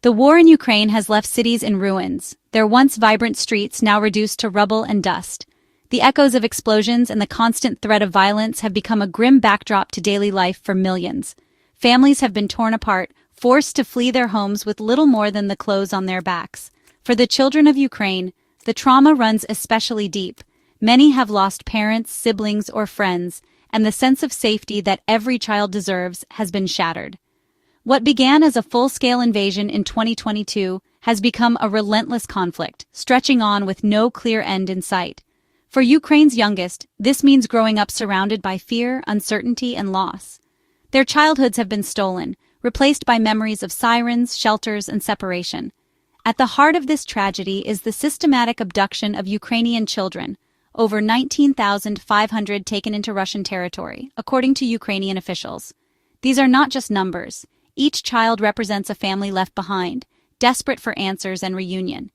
The war in Ukraine has left cities in ruins, their once vibrant streets now reduced to rubble and dust. The echoes of explosions and the constant threat of violence have become a grim backdrop to daily life for millions. Families have been torn apart, forced to flee their homes with little more than the clothes on their backs. For the children of Ukraine, the trauma runs especially deep. Many have lost parents, siblings, or friends, and the sense of safety that every child deserves has been shattered. What began as a full-scale invasion in 2022 has become a relentless conflict, stretching on with no clear end in sight. For Ukraine's youngest, this means growing up surrounded by fear, uncertainty, and loss. Their childhoods have been stolen, replaced by memories of sirens, shelters, and separation. At the heart of this tragedy is the systematic abduction of Ukrainian children, over 19,500 taken into Russian territory, according to Ukrainian officials. These are not just numbers. Each child represents a family left behind, desperate for answers and reunion.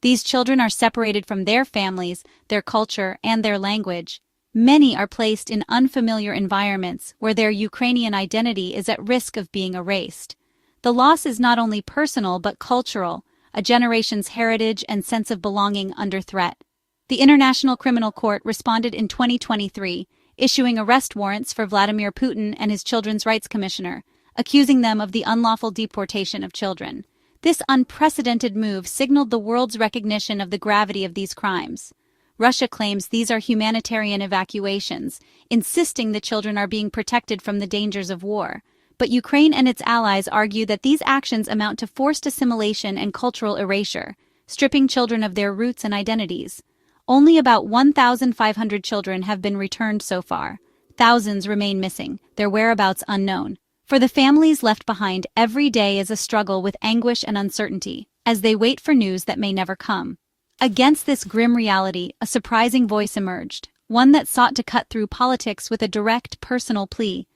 These children are separated from their families, their culture, and their language. Many are placed in unfamiliar environments where their Ukrainian identity is at risk of being erased. The loss is not only personal but cultural, a generation's heritage and sense of belonging under threat. The International Criminal Court responded in 2023, issuing arrest warrants for Vladimir Putin and his Children's Rights Commissioner, accusing them of the unlawful deportation of children. This unprecedented move signaled the world's recognition of the gravity of these crimes. Russia claims these are humanitarian evacuations, insisting the children are being protected from the dangers of war. But Ukraine and its allies argue that these actions amount to forced assimilation and cultural erasure, stripping children of their roots and identities. Only about 1,500 children have been returned so far. Thousands remain missing, their whereabouts unknown. For the families left behind, every day is a struggle with anguish and uncertainty, as they wait for news that may never come. Against this grim reality, a surprising voice emerged, one that sought to cut through politics with a direct, personal plea.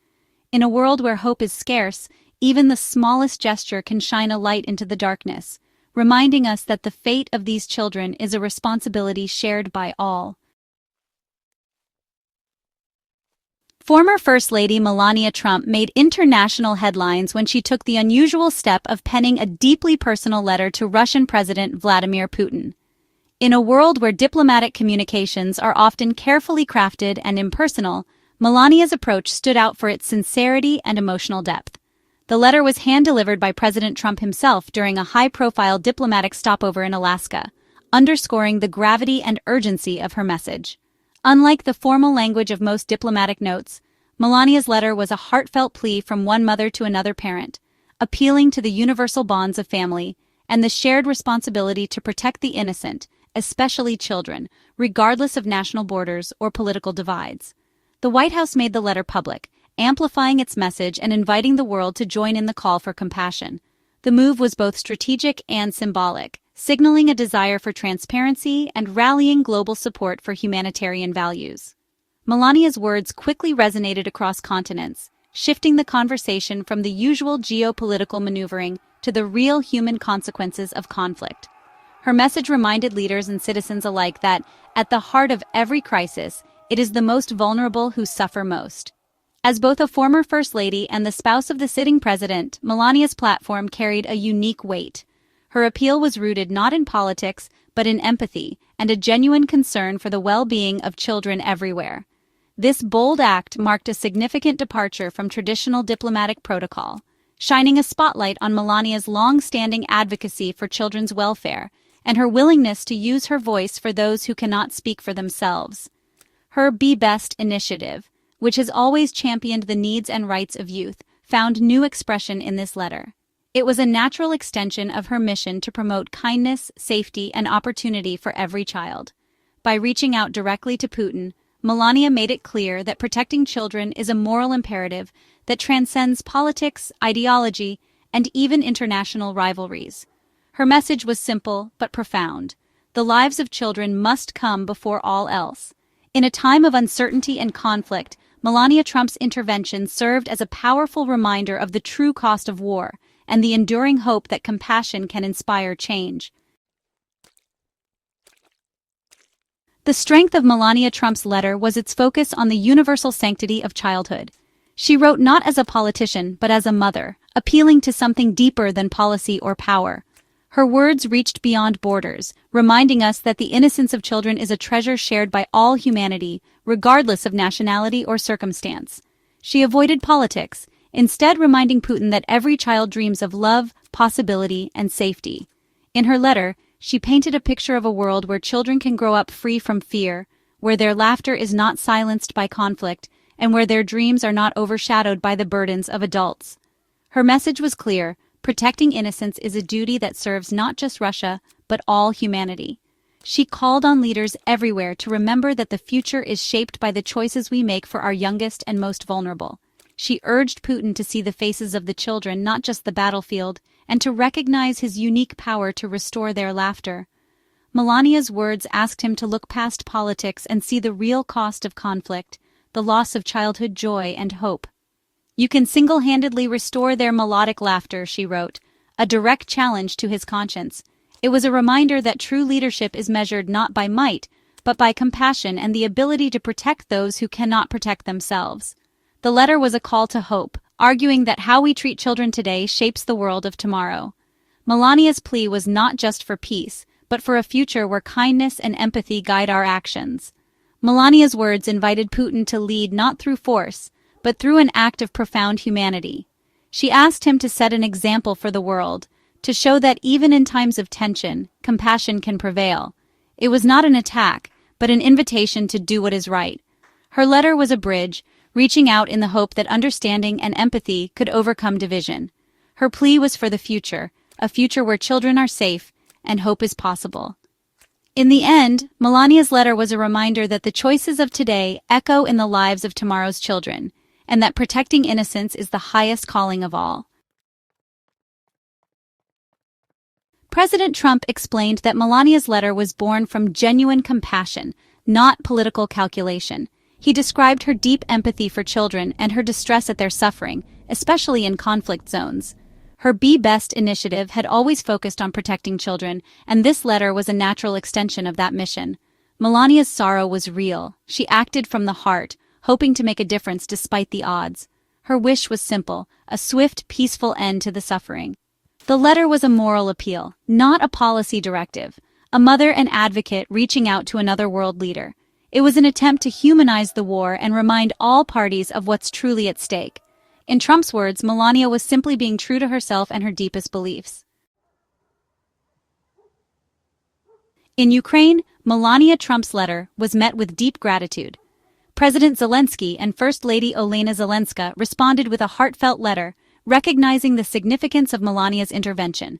In a world where hope is scarce, even the smallest gesture can shine a light into the darkness, reminding us that the fate of these children is a responsibility shared by all. Former First Lady Melania Trump made international headlines when she took the unusual step of penning a deeply personal letter to Russian President Vladimir Putin. In a world where diplomatic communications are often carefully crafted and impersonal, Melania's approach stood out for its sincerity and emotional depth. The letter was hand-delivered by President Trump himself during a high-profile diplomatic stopover in Alaska, underscoring the gravity and urgency of her message. Unlike the formal language of most diplomatic notes, Melania's letter was a heartfelt plea from one mother to another parent, appealing to the universal bonds of family and the shared responsibility to protect the innocent, especially children, regardless of national borders or political divides. The White House made the letter public, amplifying its message and inviting the world to join in the call for compassion. The move was both strategic and symbolic, signaling a desire for transparency and rallying global support for humanitarian values. Melania's words quickly resonated across continents, shifting the conversation from the usual geopolitical maneuvering to the real human consequences of conflict. Her message reminded leaders and citizens alike that, at the heart of every crisis, it is the most vulnerable who suffer most. As both a former First Lady and the spouse of the sitting president, Melania's platform carried a unique weight. Her appeal was rooted not in politics, but in empathy and a genuine concern for the well-being of children everywhere. This bold act marked a significant departure from traditional diplomatic protocol, shining a spotlight on Melania's long-standing advocacy for children's welfare and her willingness to use her voice for those who cannot speak for themselves. Her Be Best initiative, which has always championed the needs and rights of youth, found new expression in this letter. It was a natural extension of her mission to promote kindness, safety, and opportunity for every child. By reaching out directly to Putin, Melania made it clear that protecting children is a moral imperative that transcends politics, ideology, and even international rivalries. Her message was simple but profound. The lives of children must come before all else. In a time of uncertainty and conflict, Melania Trump's intervention served as a powerful reminder of the true cost of war and the enduring hope that compassion can inspire change. The strength of Melania Trump's letter was its focus on the universal sanctity of childhood. She wrote not as a politician but as a mother, appealing to something deeper than policy or power. Her words reached beyond borders, reminding us that the innocence of children is a treasure shared by all humanity, regardless of nationality or circumstance. She avoided politics, instead reminding Putin that every child dreams of love, possibility, and safety. In her letter, she painted a picture of a world where children can grow up free from fear, where their laughter is not silenced by conflict, and where their dreams are not overshadowed by the burdens of adults. Her message was clear: protecting innocence is a duty that serves not just Russia, but all humanity. She called on leaders everywhere to remember that the future is shaped by the choices we make for our youngest and most vulnerable. She urged Putin to see the faces of the children, not just the battlefield, and to recognize his unique power to restore their laughter. Melania's words asked him to look past politics and see the real cost of conflict, the loss of childhood joy and hope. "You can single-handedly restore their melodic laughter," she wrote, a direct challenge to his conscience. It was a reminder that true leadership is measured not by might, but by compassion and the ability to protect those who cannot protect themselves. The letter was a call to hope, arguing that how we treat children today shapes the world of tomorrow. Melania's plea was not just for peace, but for a future where kindness and empathy guide our actions. Melania's words invited Putin to lead not through force, but through an act of profound humanity. She asked him to set an example for the world, to show that even in times of tension, compassion can prevail. It was not an attack, but an invitation to do what is right. Her letter was a bridge, reaching out in the hope that understanding and empathy could overcome division. Her plea was for the future, a future where children are safe and hope is possible. In the end, Melania's letter was a reminder that the choices of today echo in the lives of tomorrow's children, and that protecting innocence is the highest calling of all. President Trump explained that Melania's letter was born from genuine compassion, not political calculation. He described her deep empathy for children and her distress at their suffering, especially in conflict zones. Her Be Best initiative had always focused on protecting children, and this letter was a natural extension of that mission. Melania's sorrow was real. She acted from the heart, hoping to make a difference despite the odds. Her wish was simple: a swift, peaceful end to the suffering. The letter was a moral appeal, not a policy directive, a mother and advocate reaching out to another world leader. It was an attempt to humanize the war and remind all parties of what's truly at stake. In Trump's words, Melania was simply being true to herself and her deepest beliefs. In Ukraine, Melania Trump's letter was met with deep gratitude. President Zelensky and First Lady Olena Zelenska responded with a heartfelt letter, recognizing the significance of Melania's intervention.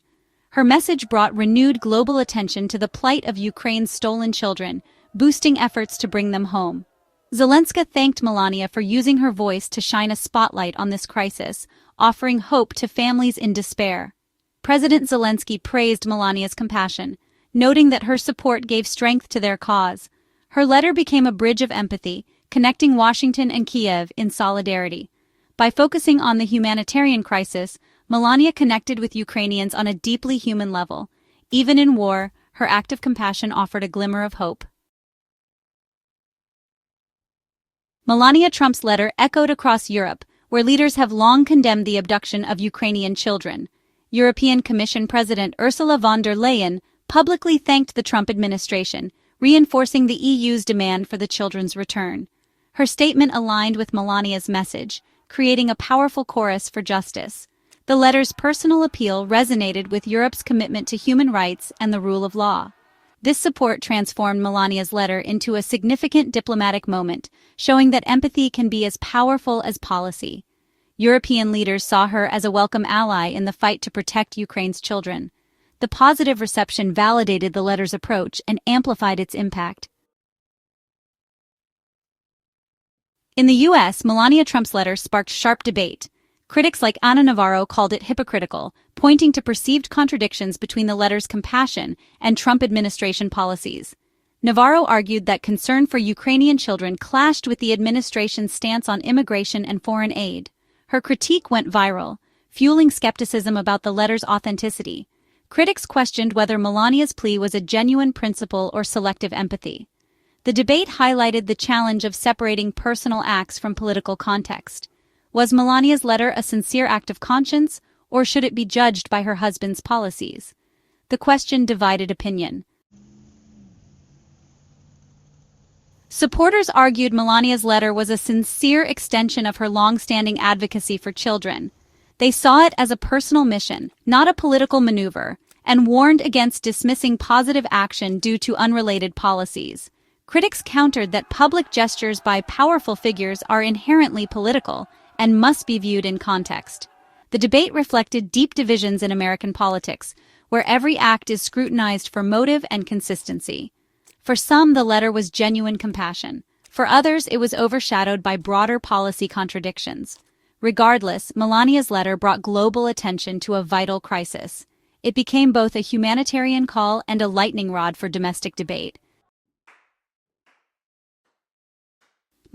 Her message brought renewed global attention to the plight of Ukraine's stolen children, boosting efforts to bring them home. Zelenska thanked Melania for using her voice to shine a spotlight on this crisis, offering hope to families in despair. President Zelensky praised Melania's compassion, noting that her support gave strength to their cause. Her letter became a bridge of empathy, connecting Washington and Kiev in solidarity. By focusing on the humanitarian crisis, Melania connected with Ukrainians on a deeply human level. Even in war, her act of compassion offered a glimmer of hope. Melania Trump's letter echoed across Europe, where leaders have long condemned the abduction of Ukrainian children. European Commission President Ursula von der Leyen publicly thanked the Trump administration, reinforcing the EU's demand for the children's return. Her statement aligned with Melania's message, creating a powerful chorus for justice. The letter's personal appeal resonated with Europe's commitment to human rights and the rule of law. This support transformed Melania's letter into a significant diplomatic moment, showing that empathy can be as powerful as policy. European leaders saw her as a welcome ally in the fight to protect Ukraine's children. The positive reception validated the letter's approach and amplified its impact. In the U.S., Melania Trump's letter sparked sharp debate. Critics like Ana Navarro called it hypocritical, pointing to perceived contradictions between the letter's compassion and Trump administration policies. Navarro argued that concern for Ukrainian children clashed with the administration's stance on immigration and foreign aid. Her critique went viral, fueling skepticism about the letter's authenticity. Critics questioned whether Melania's plea was a genuine principle or selective empathy. The debate highlighted the challenge of separating personal acts from political context. Was Melania's letter a sincere act of conscience, or should it be judged by her husband's policies? The question divided opinion. Supporters argued Melania's letter was a sincere extension of her long-standing advocacy for children. They saw it as a personal mission, not a political maneuver, and warned against dismissing positive action due to unrelated policies. Critics countered that public gestures by powerful figures are inherently political and must be viewed in context. The debate reflected deep divisions in American politics, where every act is scrutinized for motive and consistency. For some, the letter was genuine compassion. For others, it was overshadowed by broader policy contradictions. Regardless, Melania's letter brought global attention to a vital crisis. It became both a humanitarian call and a lightning rod for domestic debate.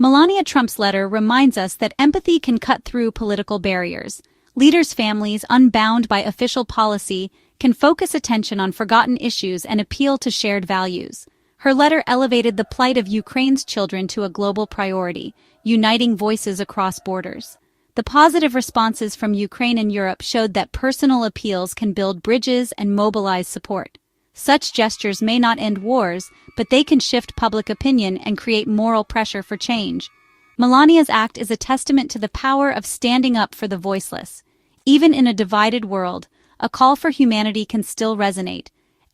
Melania Trump's letter reminds us that empathy can cut through political barriers. Leaders' families, unbound by official policy, can focus attention on forgotten issues and appeal to shared values. Her letter elevated the plight of Ukraine's children to a global priority, uniting voices across borders. The positive responses from Ukraine and Europe showed that personal appeals can build bridges and mobilize support. Such gestures may not end wars, but they can shift public opinion and create moral pressure for change. Melania's act is a testament to the power of standing up for the voiceless. Even in a divided world, a call for humanity can still resonate.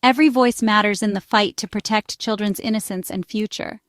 Every voice matters in the fight to protect children's innocence and future.